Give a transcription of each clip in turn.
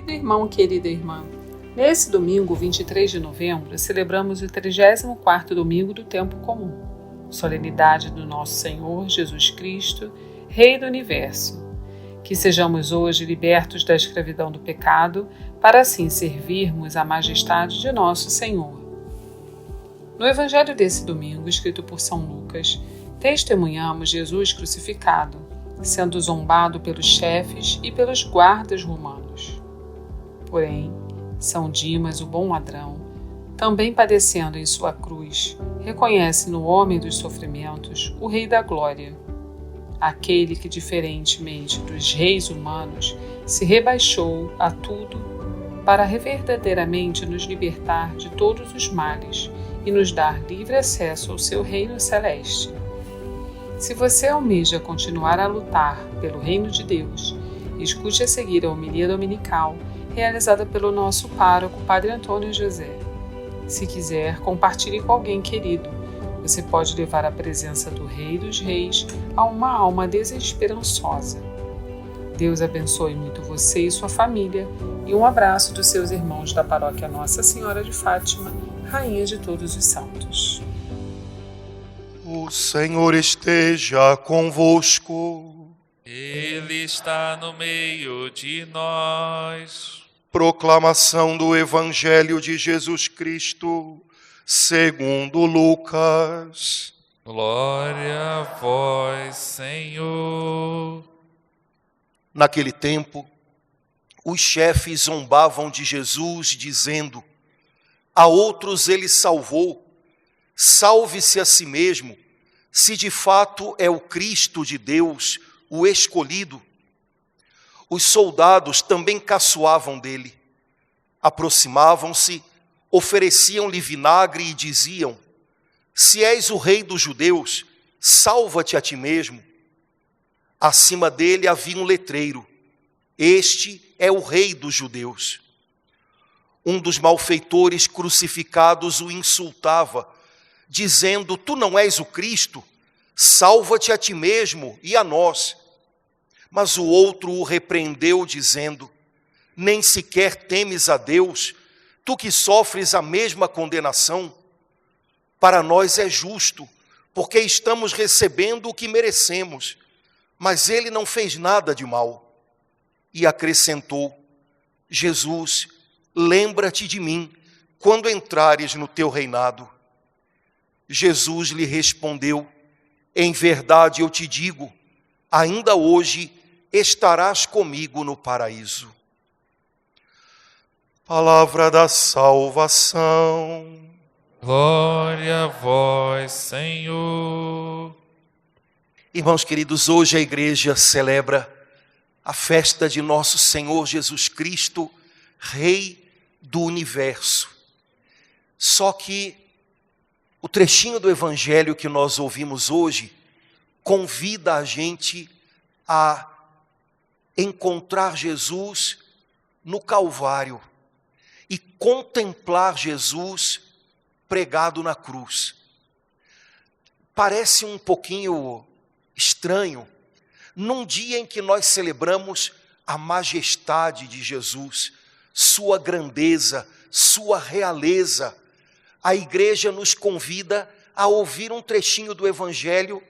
Querido irmão, querida irmã, nesse domingo, 23 de novembro, celebramos o 34º domingo do tempo comum, solenidade do nosso Senhor Jesus Cristo, Rei do Universo. Que sejamos hoje libertos da escravidão do pecado, para assim servirmos à majestade de nosso Senhor. No Evangelho desse domingo, escrito por São Lucas, testemunhamos Jesus crucificado, sendo zombado pelos chefes e pelos guardas romanos. Porém, São Dimas, o bom ladrão, também padecendo em sua cruz, reconhece no homem dos sofrimentos o Rei da Glória, aquele que, diferentemente dos reis humanos, se rebaixou a tudo para verdadeiramente nos libertar de todos os males e nos dar livre acesso ao seu reino celeste. Se você almeja continuar a lutar pelo reino de Deus, escute a seguir a homilia dominical realizada pelo nosso pároco, Padre Antônio José. Se quiser, compartilhe com alguém querido. Você pode levar a presença do Rei dos Reis a uma alma desesperançosa. Deus abençoe muito você e sua família, e um abraço dos seus irmãos da paróquia Nossa Senhora de Fátima, Rainha de todos os santos. O Senhor esteja convosco. Ele está no meio de nós. Proclamação do Evangelho de Jesus Cristo, segundo Lucas. Glória a vós, Senhor. Naquele tempo, os chefes zombavam de Jesus, dizendo: a outros ele salvou, salve-se a si mesmo, se de fato é o Cristo de Deus, o escolhido. Os soldados também caçoavam dele. Aproximavam-se, ofereciam-lhe vinagre e diziam: se és o rei dos judeus, salva-te a ti mesmo. Acima dele havia um letreiro: este é o rei dos judeus. Um dos malfeitores crucificados o insultava, dizendo: tu não és o Cristo, salva-te a ti mesmo e a nós. Mas o outro o repreendeu, dizendo: nem sequer temes a Deus, tu que sofres a mesma condenação? Para nós é justo, porque estamos recebendo o que merecemos, mas ele não fez nada de mal. E acrescentou: Jesus, lembra-te de mim quando entrares no teu reinado. Jesus lhe respondeu: em verdade eu te digo, ainda hoje estarás comigo no paraíso. Palavra da salvação. Glória a vós, Senhor. Irmãos queridos, hoje a igreja celebra a festa de nosso Senhor Jesus Cristo, Rei do Universo. Só que o trechinho do Evangelho que nós ouvimos hoje convida a gente a encontrar Jesus no Calvário e contemplar Jesus pregado na cruz. Parece um pouquinho estranho, num dia em que nós celebramos a majestade de Jesus, sua grandeza, sua realeza, a igreja nos convida a ouvir um trechinho do Evangelho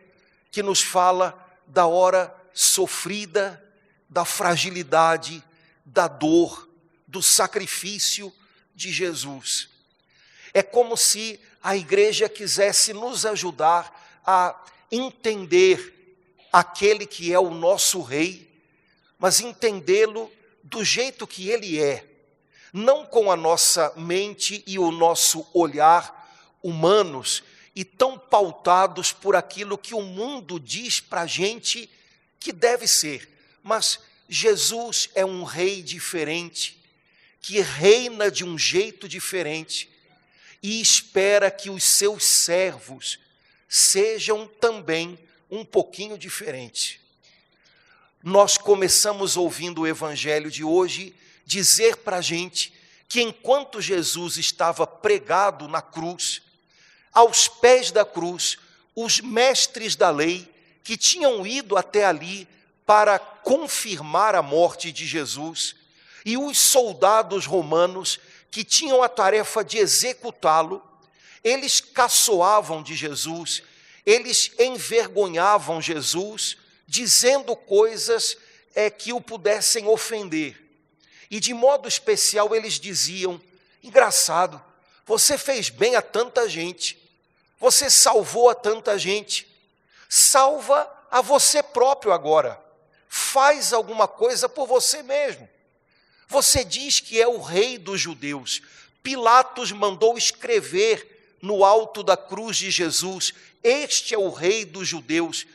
que nos fala da hora sofrida, da fragilidade, da dor, do sacrifício de Jesus. É como se a igreja quisesse nos ajudar a entender aquele que é o nosso Rei, mas entendê-lo do jeito que ele é, não com a nossa mente e o nosso olhar humanos e tão pautados por aquilo que o mundo diz para a gente que deve ser, mas Jesus é um rei diferente, que reina de um jeito diferente e espera que os seus servos sejam também um pouquinho diferentes. Nós começamos ouvindo o Evangelho de hoje dizer para a gente que enquanto Jesus estava pregado na cruz, aos pés da cruz, os mestres da lei que tinham ido até ali para confirmar a morte de Jesus, E os soldados romanos, que tinham a tarefa de executá-lo, eles caçoavam de Jesus, eles envergonhavam Jesus, dizendo coisas que o pudessem ofender. E de modo especial eles diziam: engraçado, você fez bem a tanta gente, você salvou a tanta gente, salva a você próprio agora, faz alguma coisa por você mesmo. Você diz que é o rei dos judeus. Pilatos mandou escrever no alto da cruz de Jesus: este é o rei dos judeus.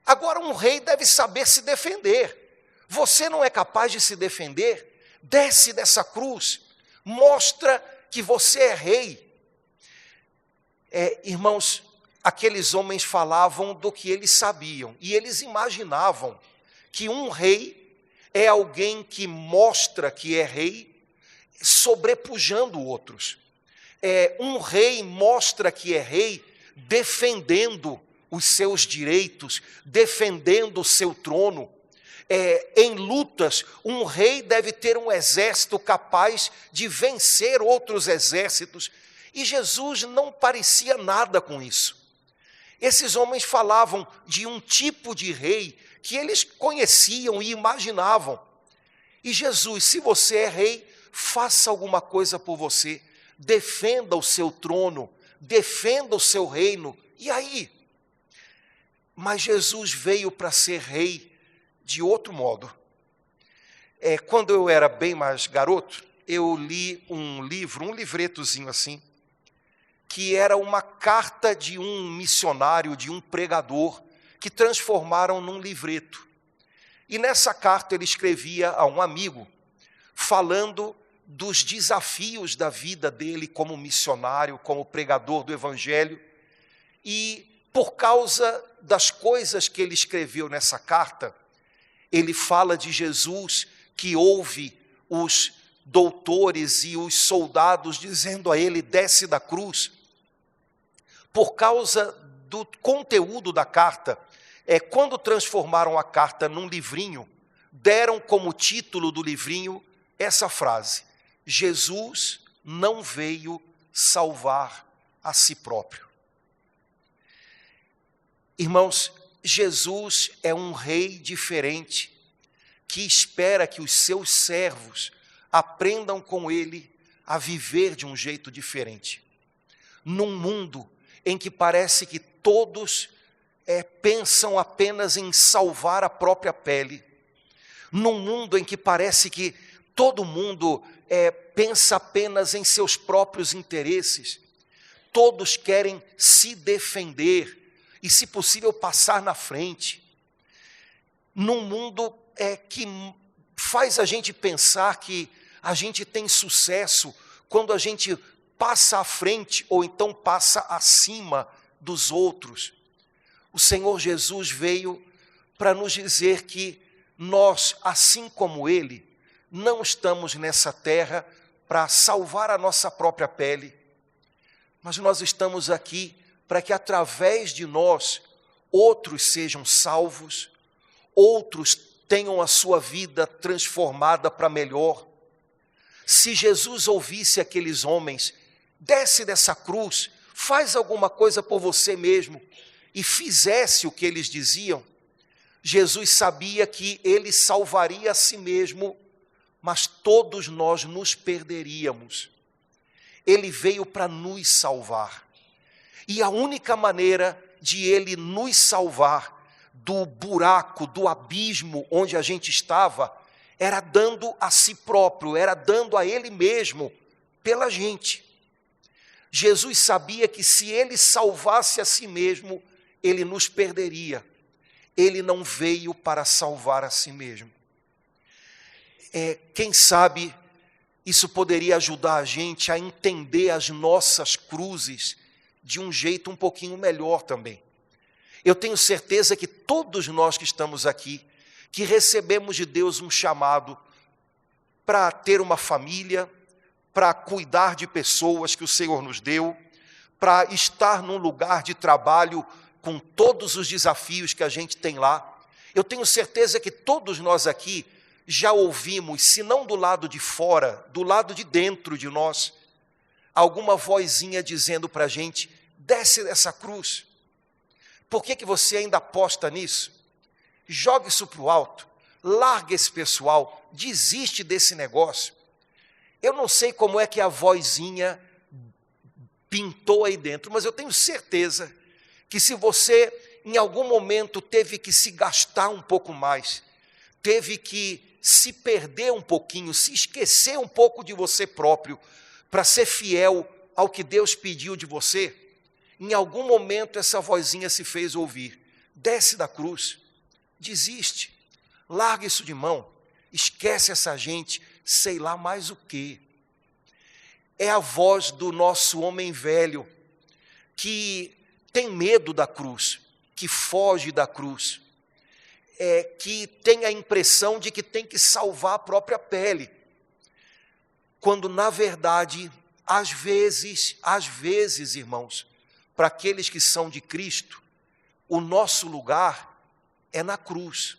Agora um rei deve saber se defender. Você não é capaz de se defender? Desce dessa cruz, mostra que você é rei. Irmãos, aqueles homens falavam do que eles sabiam, e eles imaginavam que um rei é alguém que mostra que é rei, sobrepujando outros. Um rei mostra que é rei, defendendo os seus direitos, defendendo o seu trono. Em lutas, um rei deve ter um exército capaz de vencer outros exércitos, e Jesus não parecia nada com isso. Esses homens falavam de um tipo de rei que eles conheciam e imaginavam. E Jesus: se você é rei, faça alguma coisa por você, defenda o seu trono, defenda o seu reino. E aí? Mas Jesus veio para ser rei de outro modo. Quando eu era bem mais garoto, eu li um livro, um livretozinho assim, que era uma carta de um missionário, de um pregador, que transformaram num livreto. E nessa carta ele escrevia a um amigo, falando dos desafios da vida dele como missionário, como pregador do evangelho. E por causa das coisas que ele escreveu nessa carta, ele fala de Jesus, que ouve os doutores e os soldados dizendo a ele: desce da cruz. Por causa do conteúdo da carta, quando transformaram a carta num livrinho, deram como título do livrinho essa frase: Jesus não veio salvar a si próprio. Irmãos, Jesus é um rei diferente, que espera que os seus servos aprendam com ele a viver de um jeito diferente. Num mundo em que parece que todos pensam apenas em salvar a própria pele, num mundo em que parece que todo mundo pensa apenas em seus próprios interesses, todos querem se defender e, se possível, passar na frente, num mundo que faz a gente pensar que a gente tem sucesso quando a gente passa à frente ou então passa acima dos outros. O Senhor Jesus veio para nos dizer que nós, assim como Ele, não estamos nessa terra para salvar a nossa própria pele, mas nós estamos aqui para que através de nós outros sejam salvos, outros tenham a sua vida transformada para melhor. Se Jesus ouvisse aqueles homens: desce dessa cruz, faz alguma coisa por você mesmo, e fizesse o que eles diziam, Jesus sabia que ele salvaria a si mesmo, mas todos nós nos perderíamos. Ele veio para nos salvar. E a única maneira de ele nos salvar do buraco, do abismo onde a gente estava, era dando a si próprio, era dando a ele mesmo pela gente. Jesus sabia que se ele salvasse a si mesmo, ele nos perderia. Ele não veio para salvar a si mesmo. Quem sabe isso poderia ajudar a gente a entender as nossas cruzes de um jeito um pouquinho melhor também. Eu tenho certeza que todos nós que estamos aqui, que recebemos de Deus um chamado para ter uma família, para cuidar de pessoas que o Senhor nos deu, para estar num lugar de trabalho com todos os desafios que a gente tem lá. Eu tenho certeza que todos nós aqui já ouvimos, se não do lado de fora, do lado de dentro de nós, alguma vozinha dizendo para a gente: desce dessa cruz. Por que você ainda aposta nisso? Joga isso para o alto, larga esse pessoal, desiste desse negócio. Eu não sei como é que a vozinha pintou aí dentro, mas eu tenho certeza que se você em algum momento teve que se gastar um pouco mais, teve que se perder um pouquinho, se esquecer um pouco de você próprio, para ser fiel ao que Deus pediu de você, em algum momento essa vozinha se fez ouvir: desce da cruz, desiste, larga isso de mão, esquece essa gente, sei lá mais o quê. É a voz do nosso homem velho, que tem medo da cruz, que foge da cruz, que tem a impressão de que tem que salvar a própria pele, quando na verdade, às vezes, irmãos, para aqueles que são de Cristo, o nosso lugar é na cruz.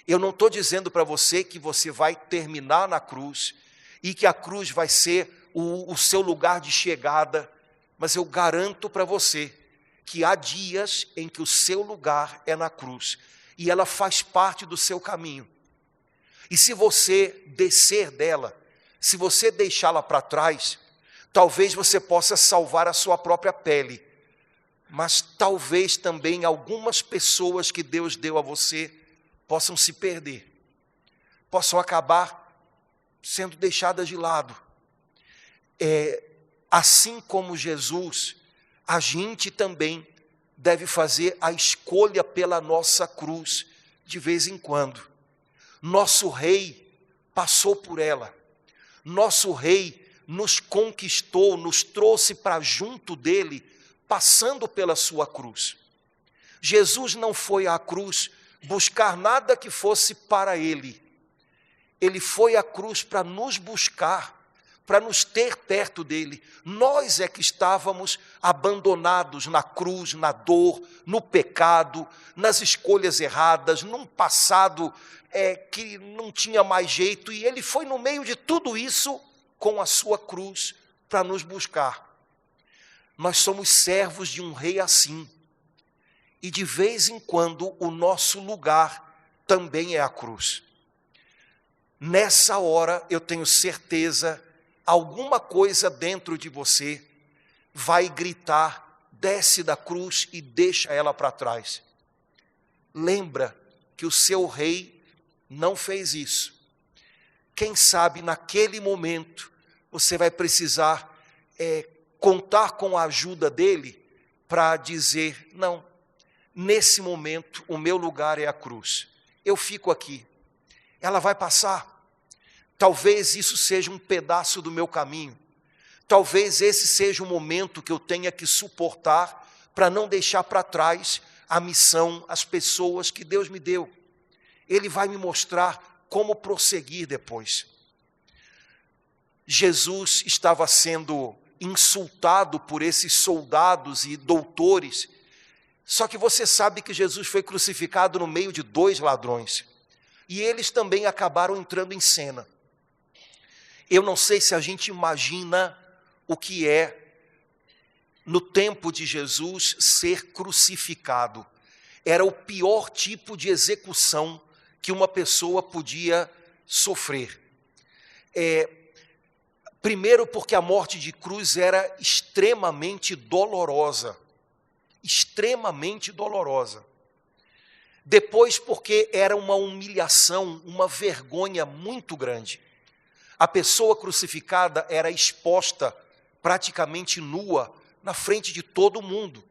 Eu não estou dizendo para você que você vai terminar na cruz, e que a cruz vai ser o seu lugar de chegada, mas eu garanto para você, que há dias em que o seu lugar é na cruz, e ela faz parte do seu caminho. E se você descer dela, se você deixá-la para trás, talvez você possa salvar a sua própria pele, mas talvez também algumas pessoas que Deus deu a você possam se perder, possam acabar sendo deixadas de lado. Assim como Jesus, a gente também deve fazer a escolha pela nossa cruz de vez em quando. Nosso rei passou por ela, nosso rei nos conquistou, nos trouxe para junto dele, passando pela sua cruz. Jesus não foi à cruz buscar nada que fosse para ele, ele foi à cruz para nos buscar, para nos ter perto dele. Nós é que estávamos abandonados na cruz, na dor, no pecado, nas escolhas erradas, num passado que não tinha mais jeito, e ele foi no meio de tudo isso com a sua cruz para nos buscar. Nós somos servos de um rei assim, e de vez em quando o nosso lugar também é a cruz. Nessa hora eu tenho certeza, alguma coisa dentro de você vai gritar: desce da cruz e deixa ela para trás. Lembra que o seu rei não fez isso. Quem sabe naquele momento você vai precisar contar com a ajuda dele para dizer: não, nesse momento o meu lugar é a cruz, eu fico aqui, ela vai passar. Talvez isso seja um pedaço do meu caminho, talvez esse seja o momento que eu tenha que suportar para não deixar para trás a missão, as pessoas que Deus me deu. Ele vai me mostrar como prosseguir depois. Jesus estava sendo insultado por esses soldados e doutores, só que você sabe que Jesus foi crucificado no meio de 2 ladrões, e eles também acabaram entrando em cena. Eu não sei se a gente imagina o que é, no tempo de Jesus, ser crucificado. Era o pior tipo de execução que uma pessoa podia sofrer. Primeiro porque a morte de cruz era extremamente dolorosa. Extremamente dolorosa. Depois porque era uma humilhação, uma vergonha muito grande. A pessoa crucificada era exposta, praticamente nua, na frente de todo mundo.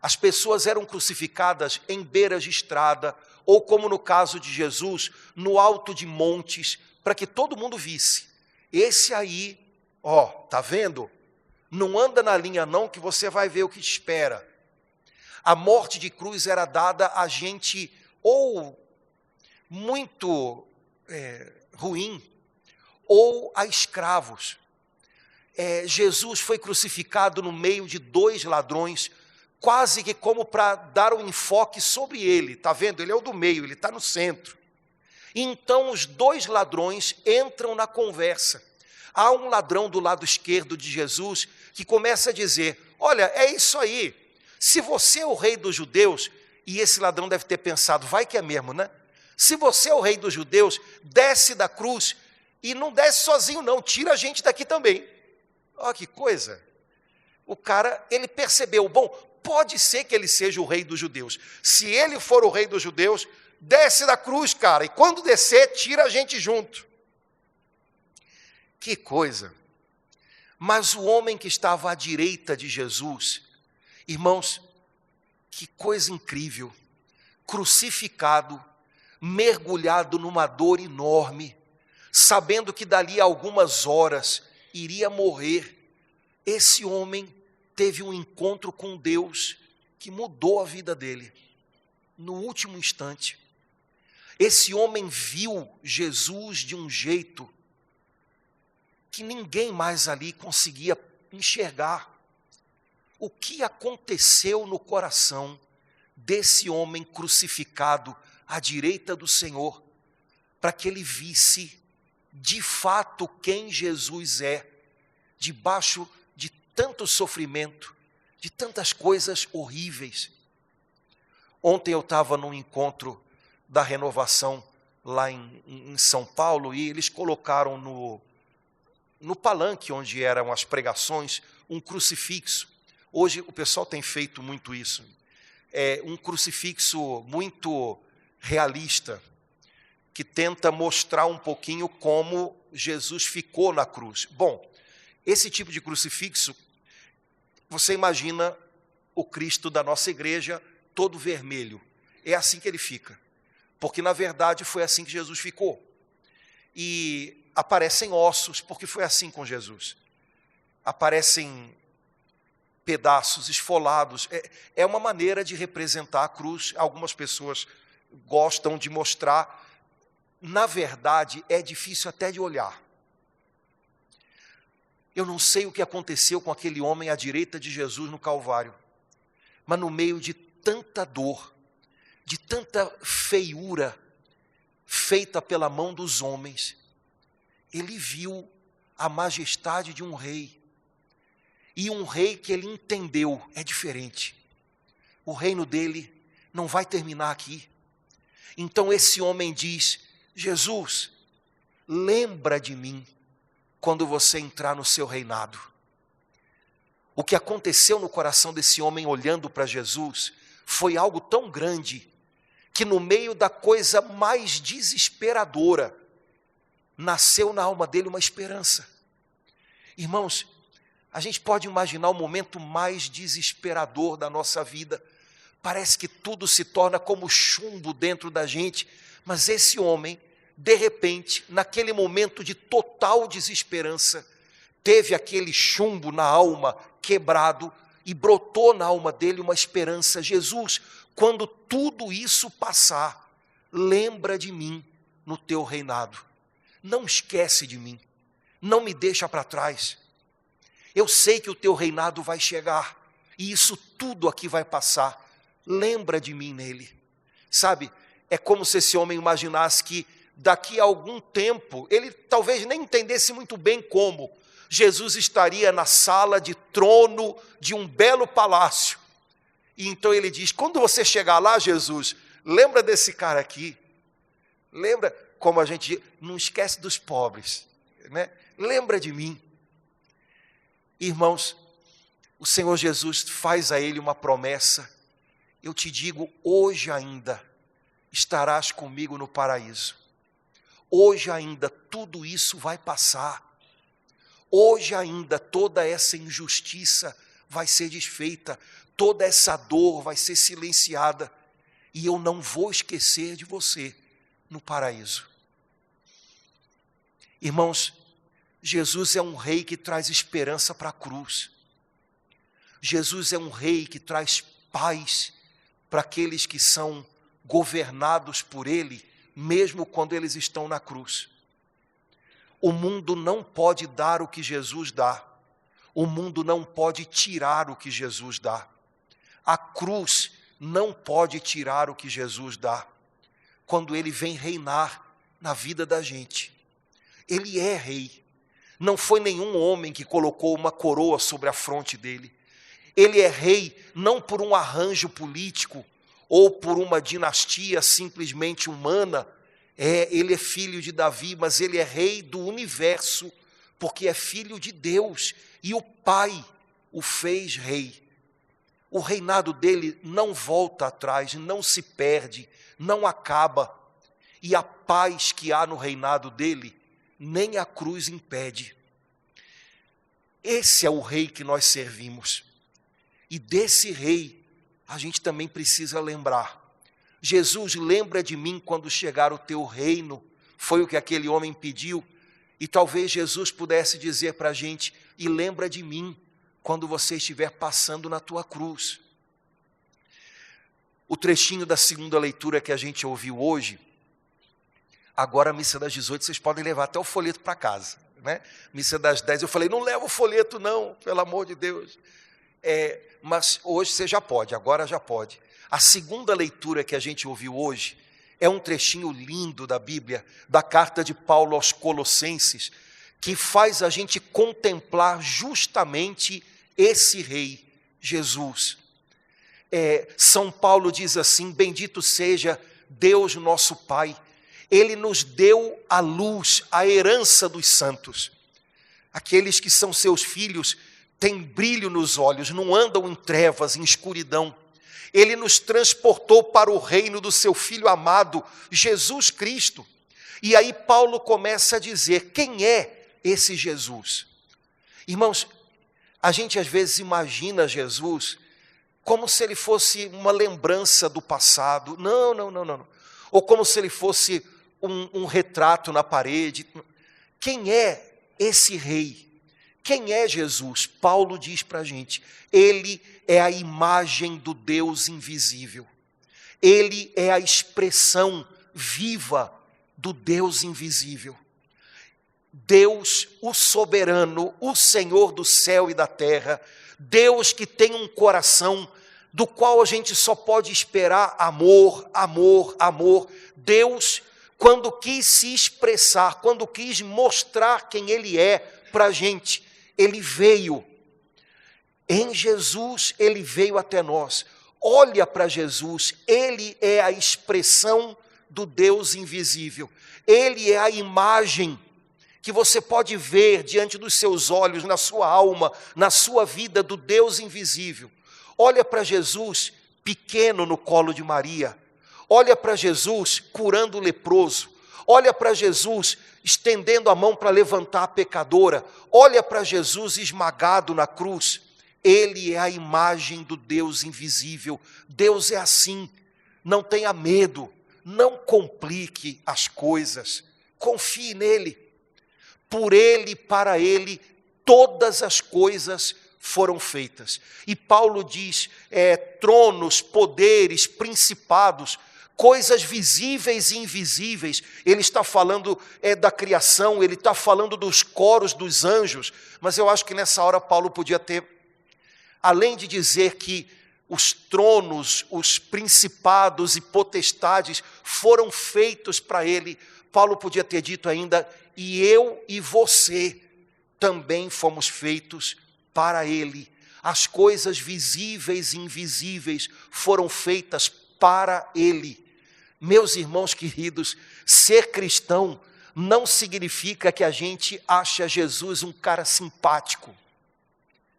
As pessoas eram crucificadas em beiras de estrada, ou como no caso de Jesus, no alto de montes, para que todo mundo visse. Esse aí, tá vendo? Não anda na linha não, que você vai ver o que te espera. A morte de cruz era dada a gente ou muito ruim, ou a escravos. Jesus foi crucificado no meio de 2 ladrões, quase que como para dar um enfoque sobre ele. Está vendo? Ele é o do meio, ele está no centro. Então os dois ladrões entram na conversa. Há um ladrão do lado esquerdo de Jesus que começa a dizer: olha, é isso aí, se você é o rei dos judeus, e esse ladrão deve ter pensado, vai que é mesmo, né? Se você é o rei dos judeus, desce da cruz, e não desce sozinho não, tira a gente daqui também. Olha que coisa. O cara, ele percebeu, bom, pode ser que ele seja o rei dos judeus. Se ele for o rei dos judeus, desce da cruz, cara, e quando descer, tira a gente junto. Que coisa. Mas o homem que estava à direita de Jesus, irmãos, que coisa incrível, crucificado, mergulhado numa dor enorme, sabendo que dali a algumas horas iria morrer, esse homem teve um encontro com Deus que mudou a vida dele, no último instante. Esse homem viu Jesus de um jeito que ninguém mais ali conseguia enxergar. O que aconteceu no coração desse homem crucificado à direita do Senhor, para que ele visse de fato quem Jesus é, debaixo de tanto sofrimento, de tantas coisas horríveis. Ontem eu estava num encontro da Renovação lá em São Paulo, e eles colocaram no palanque onde eram as pregações um crucifixo. Hoje o pessoal tem feito muito isso. É um crucifixo muito realista, que tenta mostrar um pouquinho como Jesus ficou na cruz. Bom, esse tipo de crucifixo, você imagina o Cristo da nossa igreja todo vermelho. É assim que ele fica, porque na verdade foi assim que Jesus ficou. E aparecem ossos, porque foi assim com Jesus. Aparecem pedaços esfolados. É uma maneira de representar a cruz. Algumas pessoas gostam de mostrar. Na verdade, é difícil até de olhar. Eu não sei o que aconteceu com aquele homem à direita de Jesus no Calvário, mas no meio de tanta dor, de tanta feiura feita pela mão dos homens, ele viu a majestade de um rei, e um rei que ele entendeu é diferente. O reino dele não vai terminar aqui. Então esse homem diz: Jesus, lembra de mim quando você entrar no seu reinado. O que aconteceu no coração desse homem olhando para Jesus foi algo tão grande, que no meio da coisa mais desesperadora, nasceu na alma dele uma esperança. Irmãos, a gente pode imaginar o momento mais desesperador da nossa vida. Parece que tudo se torna como chumbo dentro da gente, mas esse homem, de repente, naquele momento de total desesperança, teve aquele chumbo na alma quebrado e brotou na alma dele uma esperança. Jesus, quando tudo isso passar, lembra de mim no teu reinado. Não esquece de mim, não me deixa para trás. Eu sei que o teu reinado vai chegar, e isso tudo aqui vai passar. Lembra de mim nele. Sabe, é como se esse homem imaginasse que daqui a algum tempo, ele talvez nem entendesse muito bem como, Jesus estaria na sala de trono de um belo palácio. E então ele diz: quando você chegar lá, Jesus, lembra desse cara aqui. Lembra, como a gente diz, não esquece dos pobres, né? Lembra de mim. Irmãos, o Senhor Jesus faz a ele uma promessa. Eu te digo, hoje ainda estarás comigo no paraíso. Hoje ainda tudo isso vai passar. Hoje ainda toda essa injustiça vai ser desfeita. Toda essa dor vai ser silenciada. E eu não vou esquecer de você no paraíso. Irmãos, Jesus é um rei que traz esperança para a cruz. Jesus é um rei que traz paz para aqueles que são governados por ele, mesmo quando eles estão na cruz. O mundo não pode dar o que Jesus dá. O mundo não pode tirar o que Jesus dá. A cruz não pode tirar o que Jesus dá. Quando ele vem reinar, na vida da gente. Ele é rei. Não foi nenhum homem que colocou uma coroa sobre a fronte dele. Ele é rei não por um arranjo político ou por uma dinastia simplesmente humana. Ele é filho de Davi, mas ele é rei do universo, porque é filho de Deus, e o Pai o fez rei. O reinado dele não volta atrás, não se perde, não acaba, e a paz que há no reinado dele, nem a cruz impede. Esse é o rei que nós servimos, e desse rei a gente também precisa lembrar. Jesus, lembra de mim quando chegar o teu reino, foi o que aquele homem pediu, e talvez Jesus pudesse dizer para a gente, e lembra de mim quando você estiver passando na tua cruz. O trechinho da segunda leitura que a gente ouviu hoje, agora a missa das 18, vocês podem levar até o folheto para casa, né? Missa das 10, eu falei, não leva o folheto não, pelo amor de Deus. Mas hoje você já pode, agora já pode. A segunda leitura que a gente ouviu hoje é um trechinho lindo da Bíblia, da carta de Paulo aos Colossenses, que faz a gente contemplar justamente esse rei, Jesus. São Paulo diz assim, bendito seja Deus nosso Pai, Ele nos deu a luz, a herança dos santos. Aqueles que são seus filhos têm brilho nos olhos, não andam em trevas, em escuridão. Ele nos transportou para o reino do seu Filho amado, Jesus Cristo. E aí Paulo começa a dizer, quem é esse Jesus? Irmãos, a gente às vezes imagina Jesus como se ele fosse uma lembrança do passado. Não. Ou como se ele fosse um retrato na parede. Quem é esse rei? Quem é Jesus? Paulo diz para a gente, ele é a imagem do Deus invisível. Ele é a expressão viva do Deus invisível. Deus, o soberano, o Senhor do céu e da terra, Deus que tem um coração do qual a gente só pode esperar amor, amor, amor. Deus, quando quis se expressar, quando quis mostrar quem Ele é para a gente, Ele veio. Em Jesus, Ele veio até nós. Olha para Jesus, Ele é a expressão do Deus invisível. Ele é a imagem que você pode ver diante dos seus olhos, na sua alma, na sua vida, do Deus invisível. Olha para Jesus pequeno no colo de Maria. Olha para Jesus curando o leproso. Olha para Jesus estendendo a mão para levantar a pecadora. Olha para Jesus esmagado na cruz. Ele é a imagem do Deus invisível. Deus é assim. Não tenha medo. Não complique as coisas. Confie nele. Por ele e para ele, todas as coisas foram feitas. E Paulo diz, tronos, poderes, principados, coisas visíveis e invisíveis. Ele está falando da criação, ele está falando dos coros dos anjos, mas eu acho que nessa hora Paulo podia ter, além de dizer que os tronos, os principados e potestades foram feitos para ele, Paulo podia ter dito ainda, e eu e você também fomos feitos para ele. As coisas visíveis e invisíveis foram feitas para ele. Meus irmãos queridos, ser cristão não significa que a gente acha Jesus um cara simpático.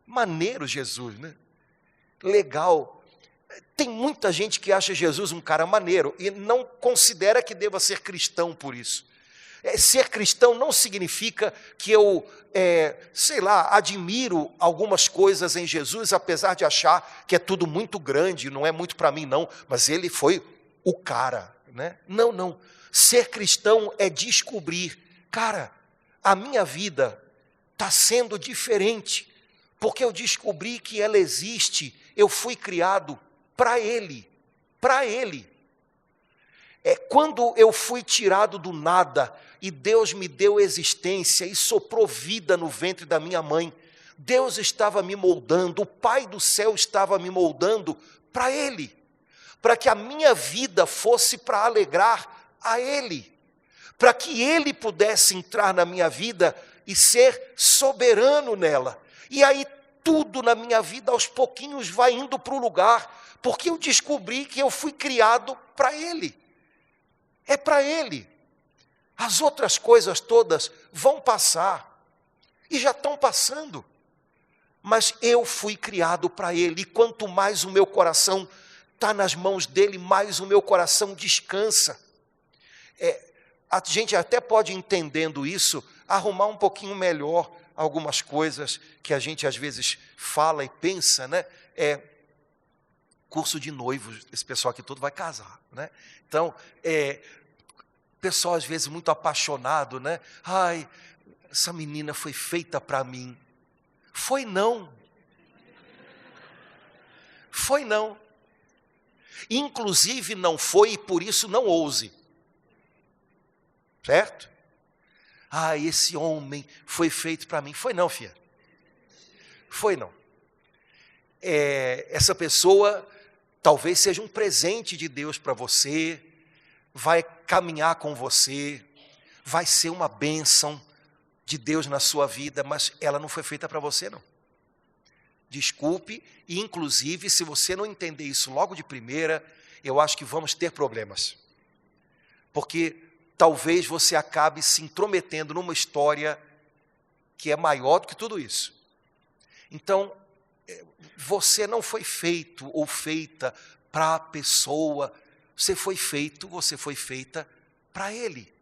Maneiro Jesus, né? Legal. Tem muita gente que acha Jesus um cara maneiro e não considera que deva ser cristão por isso. Ser cristão não significa que eu, admiro algumas coisas em Jesus, apesar de achar que é tudo muito grande, não é muito para mim não, mas ele foi o cara, né? Não. Ser cristão é descobrir, cara, a minha vida está sendo diferente, porque eu descobri que ela existe, eu fui criado para Ele. Quando eu fui tirado do nada e Deus me deu existência e soprou vida no ventre da minha mãe, Deus estava me moldando, o Pai do céu estava me moldando para Ele, para que a minha vida fosse para alegrar a Ele, para que Ele pudesse entrar na minha vida e ser soberano nela. E aí tudo na minha vida aos pouquinhos vai indo para o lugar, porque eu descobri que eu fui criado para Ele. É para Ele. As outras coisas todas vão passar, e já estão passando. Mas eu fui criado para Ele, e quanto mais o meu coração está nas mãos dEle, mais o meu coração descansa. A gente até pode, entendendo isso, arrumar um pouquinho melhor algumas coisas que a gente às vezes fala e pensa, né? Curso de noivos, esse pessoal aqui todo vai casar, né? Então, pessoal às vezes muito apaixonado, né? Ai, essa menina foi feita para mim. Foi não. Foi não. Inclusive não foi, e por isso não ouse. Certo? Ah, esse homem foi feito para mim. Foi não, filha. Foi não. Essa pessoa talvez seja um presente de Deus para você, vai caminhar com você, vai ser uma bênção de Deus na sua vida, mas ela não foi feita para você, não. Desculpe, e inclusive, se você não entender isso logo de primeira, eu acho que vamos ter problemas. Porque talvez você acabe se intrometendo numa história que é maior do que tudo isso. Então, você não foi feito ou feita para a pessoa, você foi feita para Ele.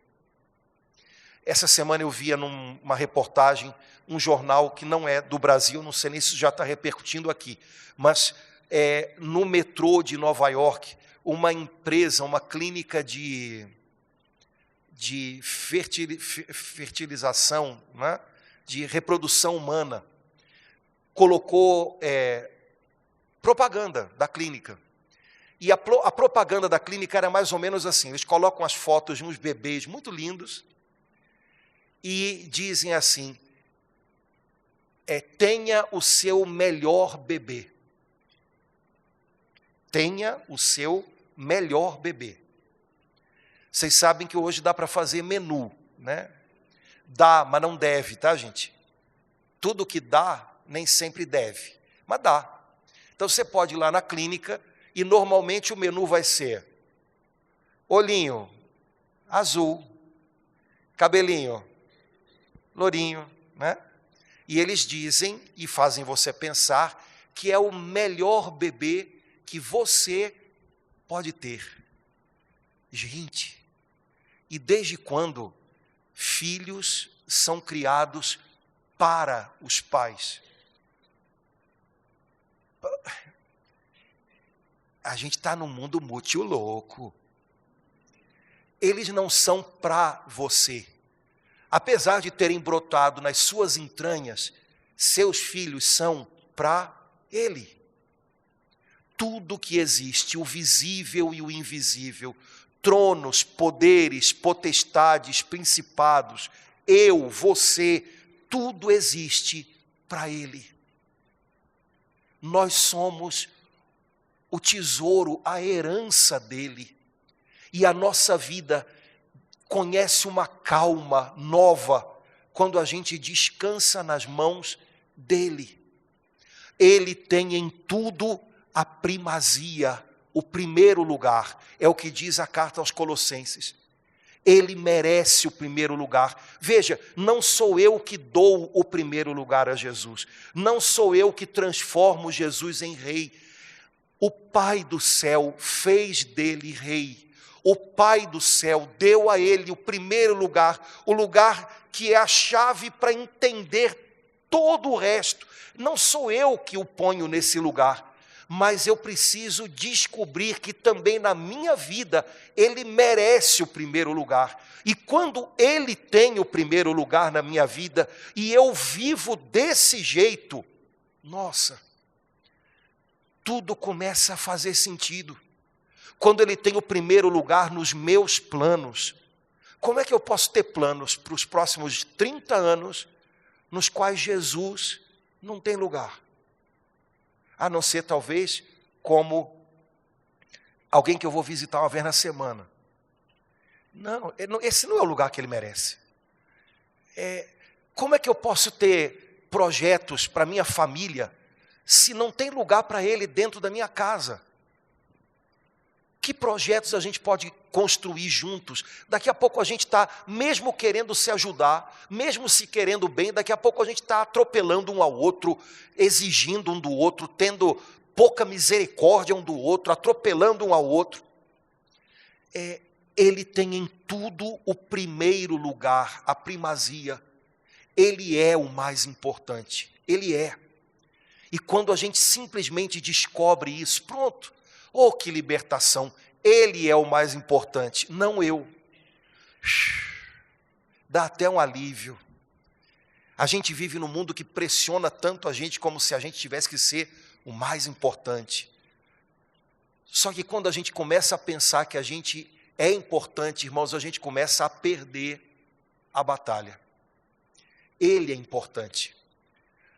Essa semana eu via numa reportagem, um jornal que não é do Brasil, não sei nem se já está repercutindo aqui, mas no metrô de Nova York, uma empresa, uma clínica de fertilização, né, de reprodução humana, colocou propaganda da clínica. E a propaganda da clínica era mais ou menos assim, eles colocam as fotos de uns bebês muito lindos, e dizem assim, tenha o seu melhor bebê. Tenha o seu melhor bebê. Vocês sabem que hoje dá para fazer menu, né? Dá, mas não deve, tá, gente? Tudo que dá, nem sempre deve, mas dá. Então você pode ir lá na clínica e normalmente o menu vai ser olhinho azul, cabelinho lourinho, né? E eles dizem e fazem você pensar que é o melhor bebê que você pode ter. Gente, e desde quando filhos são criados para os pais? A gente está num mundo muito louco. Eles não são para você. Apesar de terem brotado nas suas entranhas, seus filhos são para Ele. Tudo que existe, o visível e o invisível, tronos, poderes, potestades, principados, eu, você, tudo existe para Ele. Nós somos o tesouro, a herança dEle. E a nossa vida conhece uma calma nova quando a gente descansa nas mãos dEle. Ele tem em tudo a primazia, o primeiro lugar. É o que diz a carta aos Colossenses. Ele merece o primeiro lugar. Veja, não sou eu que dou o primeiro lugar a Jesus. Não sou eu que transformo Jesus em rei. O Pai do céu fez dele rei. O Pai do céu deu a ele o primeiro lugar, o lugar que é a chave para entender todo o resto. Não sou eu que o ponho nesse lugar, mas eu preciso descobrir que também na minha vida ele merece o primeiro lugar. E quando ele tem o primeiro lugar na minha vida e eu vivo desse jeito, nossa, tudo começa a fazer sentido. Quando ele tem o primeiro lugar nos meus planos, como é que eu posso ter planos para os próximos 30 anos nos quais Jesus não tem lugar? A não ser, talvez, como alguém que eu vou visitar uma vez na semana. Não, esse não é o lugar que ele merece. Como é que eu posso ter projetos para minha família se não tem lugar para ele dentro da minha casa? Que projetos a gente pode construir juntos? Daqui a pouco a gente está, mesmo querendo se ajudar, mesmo se querendo bem, daqui a pouco a gente está atropelando um ao outro, exigindo um do outro, tendo pouca misericórdia um do outro, atropelando um ao outro. Ele tem em tudo o primeiro lugar, a primazia. Ele é o mais importante, ele é. E quando a gente simplesmente descobre isso, pronto. Oh, que libertação! Ele é o mais importante, não eu. Dá até um alívio. A gente vive num mundo que pressiona tanto a gente como se a gente tivesse que ser o mais importante. Só que quando a gente começa a pensar que a gente é importante, irmãos, a gente começa a perder a batalha. Ele é importante.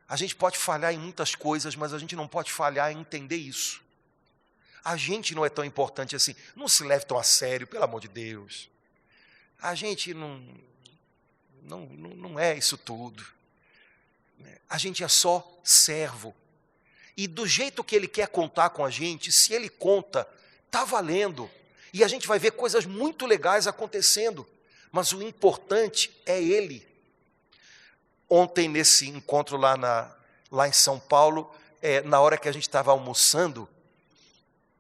A gente pode falhar em muitas coisas, mas a gente não pode falhar em entender isso. A gente não é tão importante assim. Não se leve tão a sério, pelo amor de Deus. A gente não é isso tudo. A gente é só servo. E do jeito que ele quer contar com a gente, se ele conta, está valendo. E a gente vai ver coisas muito legais acontecendo. Mas o importante é ele. Ontem, nesse encontro lá em São Paulo, na hora que a gente estava almoçando,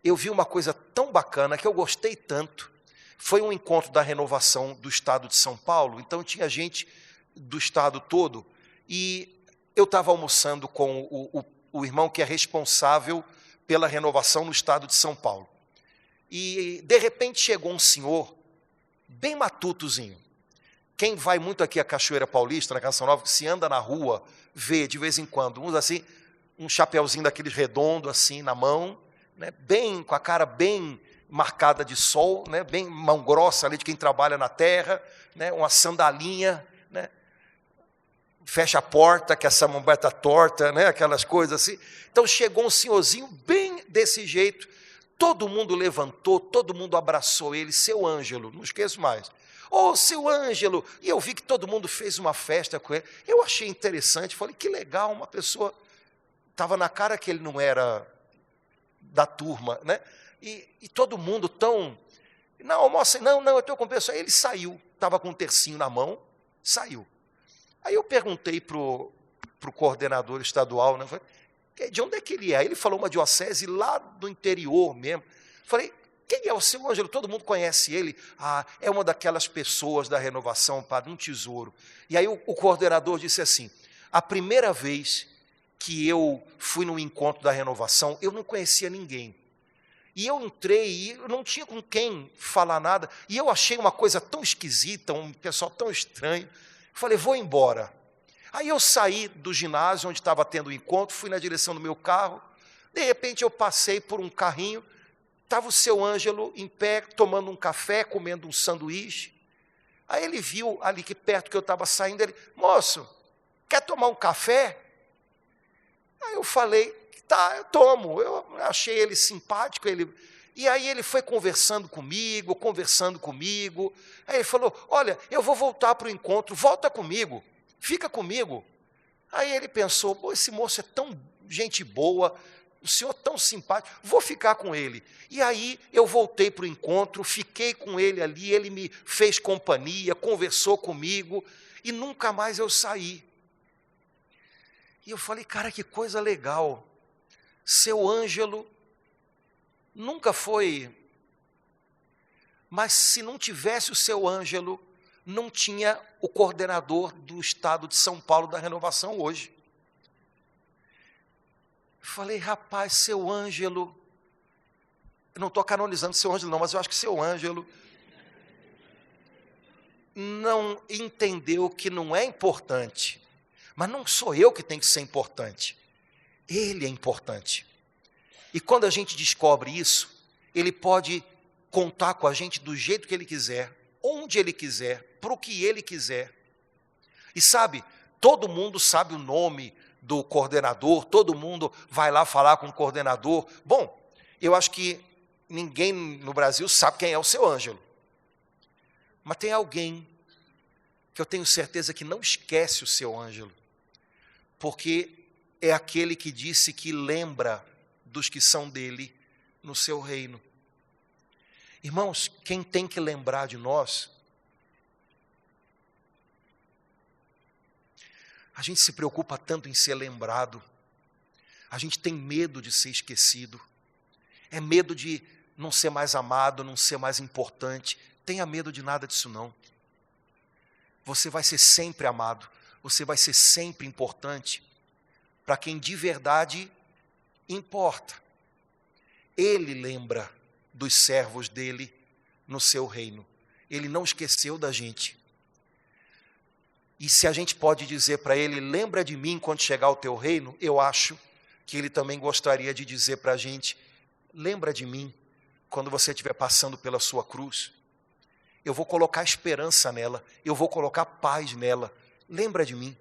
eu vi uma coisa tão bacana que eu gostei tanto. Foi um encontro da renovação do estado de São Paulo, então tinha gente do estado todo, e eu estava almoçando com o irmão que é responsável pela renovação no estado de São Paulo. E, de repente, chegou um senhor, bem matutozinho. Quem vai muito aqui à Cachoeira Paulista, na Canção Nova, que se anda na rua, vê de vez em quando, uns assim, um chapeuzinho daqueles redondo assim na mão, né, bem, com a cara bem marcada de sol, né, bem mão grossa ali de quem trabalha na terra, né, uma sandalinha, né, fecha a porta, que essa mão está torta, né, aquelas coisas assim. Então chegou um senhorzinho bem desse jeito, todo mundo levantou, todo mundo abraçou ele, seu Ângelo, não esqueço mais. Oh, seu Ângelo, e eu vi que todo mundo fez uma festa com ele, eu achei interessante, falei, que legal, uma pessoa, estava na cara que ele não era da turma, né? E todo mundo tão, não, moça, não, eu estou com pessoa. Aí ele saiu, estava com um tercinho na mão, saiu. Aí eu perguntei para o coordenador estadual, né? Falei, de onde é que ele é? Ele falou uma diocese lá do interior mesmo. Falei, quem é o seu Ângelo? Todo mundo conhece ele. Ah, é uma daquelas pessoas da renovação, padre, um tesouro. E aí o coordenador disse assim, a primeira vez que eu fui num encontro da renovação, eu não conhecia ninguém. E eu entrei e eu não tinha com quem falar nada. E eu achei uma coisa tão esquisita, um pessoal tão estranho. Falei, vou embora. Aí eu saí do ginásio onde estava tendo o encontro, fui na direção do meu carro. De repente eu passei por um carrinho, estava o seu Ângelo em pé, tomando um café, comendo um sanduíche. Aí ele viu ali que perto que eu estava saindo, ele, moço, quer tomar um café? Aí eu falei, tá, eu tomo. Eu achei ele simpático, e aí ele foi conversando comigo. Aí ele falou, olha, eu vou voltar para o encontro, volta comigo, fica comigo. Aí ele pensou, pô, esse moço é tão gente boa, o senhor tão simpático, vou ficar com ele. E aí eu voltei para o encontro, fiquei com ele ali, ele me fez companhia, conversou comigo, e nunca mais eu saí. E eu falei, cara, que coisa legal. Seu Ângelo nunca foi, mas se não tivesse o seu Ângelo, não tinha o coordenador do estado de São Paulo da renovação hoje. Falei, rapaz, seu Ângelo, eu não estou canonizando seu Ângelo não, mas eu acho que seu Ângelo não entendeu que não é importante. Mas não sou eu que tenho que ser importante. Ele é importante. E quando a gente descobre isso, ele pode contar com a gente do jeito que ele quiser, onde ele quiser, para o que ele quiser. E sabe, todo mundo sabe o nome do coordenador, todo mundo vai lá falar com o coordenador. Bom, eu acho que ninguém no Brasil sabe quem é o seu Ângelo. Mas tem alguém que eu tenho certeza que não esquece o seu Ângelo, porque é aquele que disse que lembra dos que são dele no seu reino. Irmãos, quem tem que lembrar de nós? A gente se preocupa tanto em ser lembrado, a gente tem medo de ser esquecido, é medo de não ser mais amado, não ser mais importante. Tenha medo de nada disso não. Você vai ser sempre amado, você vai ser sempre importante para quem de verdade importa. Ele lembra dos servos dele no seu reino. Ele não esqueceu da gente. E se a gente pode dizer para ele, lembra de mim quando chegar ao teu reino, eu acho que ele também gostaria de dizer para a gente, lembra de mim quando você estiver passando pela sua cruz. Eu vou colocar esperança nela, eu vou colocar paz nela. Lembra de mim.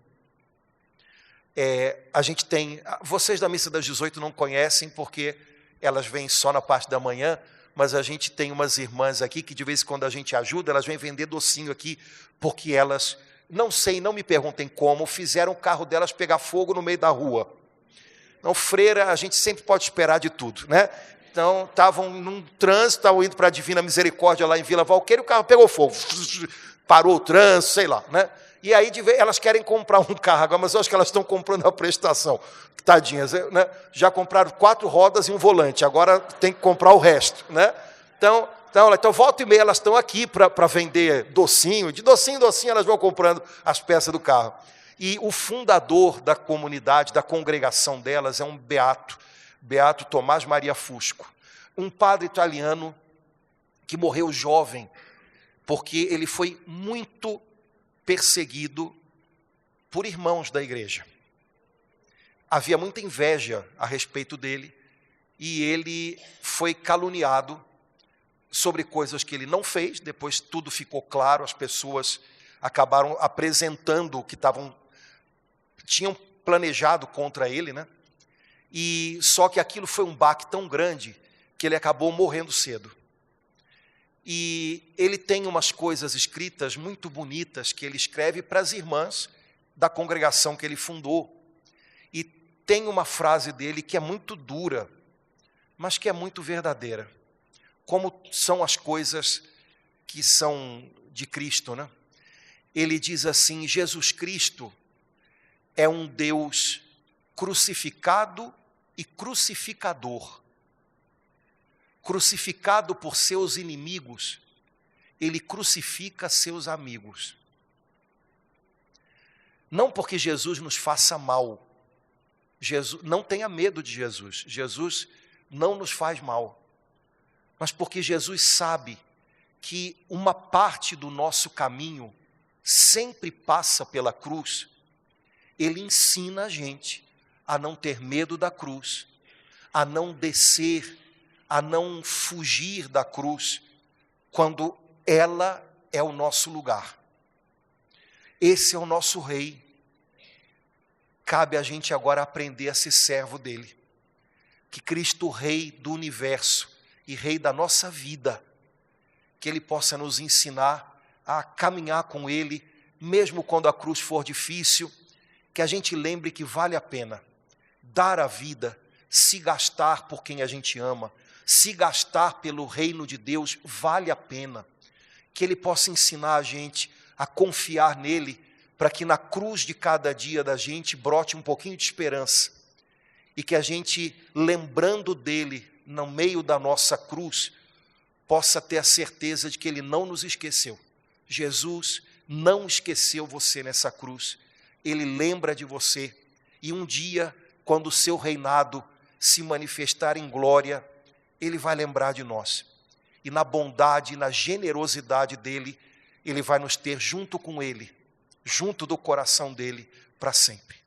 A gente tem, vocês da missa das 18 não conhecem porque elas vêm só na parte da manhã, mas a gente tem umas irmãs aqui que de vez em quando a gente ajuda, elas vêm vender docinho aqui, porque elas, não sei, não me perguntem como, fizeram o carro delas pegar fogo no meio da rua. Não, freira, a gente sempre pode esperar de tudo, né? Então, estavam num trânsito, estavam indo para a Divina Misericórdia lá em Vila Valqueira, e o carro pegou fogo, parou o trânsito, sei lá, né? E aí elas querem comprar um carro agora, mas eu acho que elas estão comprando a prestação. Tadinhas, né? Já compraram 4 rodas e um volante, agora tem que comprar o resto, né? Então volta e meia elas estão aqui para vender docinho, de docinho em docinho elas vão comprando as peças do carro. E o fundador da comunidade, da congregação delas, é um Beato Tomás Maria Fusco, um padre italiano que morreu jovem, porque ele foi muito perseguido por irmãos da igreja. Havia muita inveja a respeito dele, e ele foi caluniado sobre coisas que ele não fez. Depois tudo ficou claro, as pessoas acabaram apresentando o que tinham planejado contra ele, né? E só que aquilo foi um baque tão grande que ele acabou morrendo cedo. E ele tem umas coisas escritas muito bonitas que ele escreve para as irmãs da congregação que ele fundou. E tem uma frase dele que é muito dura, mas que é muito verdadeira. Como são as coisas que são de Cristo, né? Ele diz assim: Jesus Cristo é um Deus crucificado e crucificador. Crucificado por seus inimigos, ele crucifica seus amigos. Não porque Jesus nos faça mal. Não tenha medo de Jesus. Jesus não nos faz mal. Mas porque Jesus sabe que uma parte do nosso caminho sempre passa pela cruz, ele ensina a gente a não ter medo da cruz, a não descer, a não fugir da cruz, quando ela é o nosso lugar. Esse é o nosso rei. Cabe a gente agora aprender a ser servo dele. Que Cristo, Rei do universo e Rei da nossa vida, que ele possa nos ensinar a caminhar com ele, mesmo quando a cruz for difícil, que a gente lembre que vale a pena dar a vida, se gastar por quem a gente ama, se gastar pelo reino de Deus, vale a pena. Que ele possa ensinar a gente a confiar nele, para que na cruz de cada dia da gente brote um pouquinho de esperança, e que a gente, lembrando dele no meio da nossa cruz, possa ter a certeza de que ele não nos esqueceu. Jesus não esqueceu você nessa cruz, ele lembra de você, e um dia, quando o seu reinado se manifestar em glória, ele vai lembrar de nós, e na bondade e na generosidade dele, ele vai nos ter junto com ele, junto do coração dele, para sempre.